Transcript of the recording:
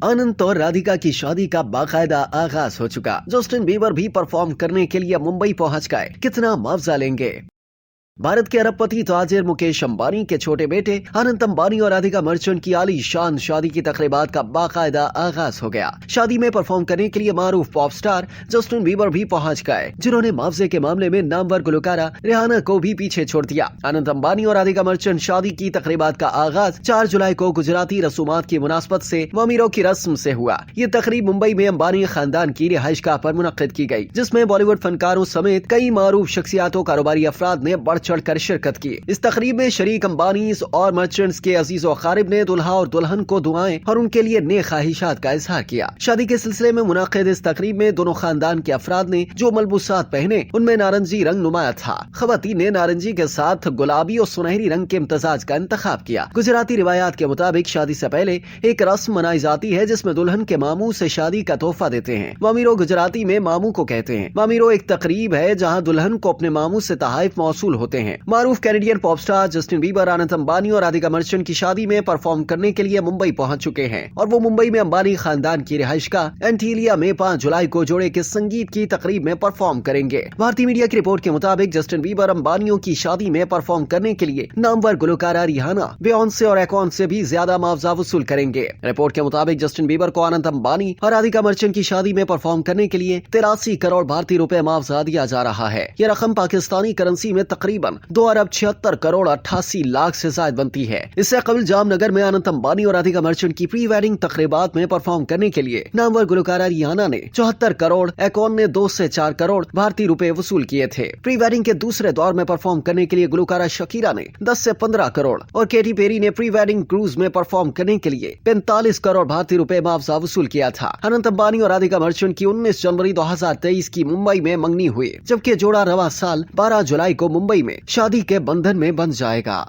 अनंत और राधिका की शादी का बाकायदा आगाज हो चुका। जस्टिन बीबर भी परफॉर्म करने के लिए मुंबई पहुंच गए। कितना मुआवजा लेंगे? भारत के अरबपति ताजिर मुकेश अंबानी के छोटे बेटे अनंत अंबानी और राधिका मर्चेंट की आलीशान शादी की तकरीबात का बाकायदा आगाज हो गया। शादी में परफॉर्म करने के लिए मारूफ पॉप स्टार जस्टिन बीबर भी पहुंच गए, जिन्होंने मुआवजे के मामले में नामवर गुलकारा रिहाना को भी पीछे छोड़ दिया। अनंत अंबानी और राधिका मर्चेंट शादी की तकरीबात का आगाज 4 जुलाई को गुजराती रसूमात की मुनासबत से ममीरों की रस्म से हुआ। ये तकरीब मुंबई में अंबानी खानदान की रिहाइशगाह पर मुनक्किद की गई, जिसमें बॉलीवुड फनकारों समेत कई मारूफ शख्सियातों कारोबारी अफराद ने बढ़ चढ़कर शिरकत की। इस तकरीब में शरीक अंबानी और मर्चेंट्स के अजीज और खारिब ने दुल्हा और दुल्हन को दुआएं और उनके लिए नेक ख्वाहिशात का इजहार किया। शादी के सिलसिले में मुनाकिद इस तकरीब में दोनों खानदान के अफराद ने जो मलबूसात पहने उनमें नारंगी रंग नुमाया था। खवातीन ने नारंगी के साथ गुलाबी और सुनहरी रंग के इम्तजाज का इंतखाब किया। गुजराती रिवायात के मुताबिक शादी से पहले एक रस्म मनाई जाती है, जिसमें दुल्हन के मामू से शादी का तोहफा देते हैं। मामीरो गुजराती में मामू को कहते हैं। मामीरो एक तकरीब है जहाँ दुल्हन को अपने मामू से तहाइफ मौसूल होते हैं। मारूफ Canadian pop star Justin Bieber Anant Ambani और राधिका मर्चेंट की शादी में परफॉर्म करने के लिए मुंबई पहुंच चुके हैं और वो मुंबई में अंबानी खानदान की रिहाइशगाह एंटीलिया में 5 जुलाई को जोड़े के संगीत की तकरीब में परफॉर्म करेंगे। भारतीय मीडिया की रिपोर्ट के मुताबिक जस्टिन बीबर अंबानियों की शादी में परफॉर्म करने के लिए नामवर गुलकारा रिहाना, बियॉन्से और एकॉन से भी ज्यादा मुआवजा वसूल करेंगे। रिपोर्ट के मुताबिक जस्टिन बीबर को अनंत अंबानी और राधिका मर्चेंट की शादी में परफॉर्म करने के लिए 83 करोड़ भारतीय रुपए मुआवजा दिया जा रहा है। यह रकम पाकिस्तानी करेंसी में तकरीबन 2 अरब 76 करोड़ 88 लाख से ज्यादा बनती है। इससे कबल जामनगर में अनंत अंबानी और राधिका मर्चेंट की प्री वेडिंग तकरीबात में परफॉर्म करने के लिए नामवर गुलकारा रिहाना ने 74 करोड़, एकॉन ने 2 से 4 करोड़ भारतीय रुपए वसूल किए थे। प्री वेडिंग के दूसरे दौर में परफॉर्म करने के लिए गुलकारा शकीरा ने 10 से 15 करोड़ और केटी पेरी ने प्री वेडिंग क्रूज में परफॉर्म करने के लिए 45 करोड़ भारतीय रुपए मुआवजा वसूल किया था। अनंत अंबानी और राधिका मर्चेंट की 19 जनवरी 2023 की मुंबई में मंगनी हुई, जबकि जोड़ा रवा साल 12 जुलाई को मुंबई में शादी के बंधन में बंध जाएगा।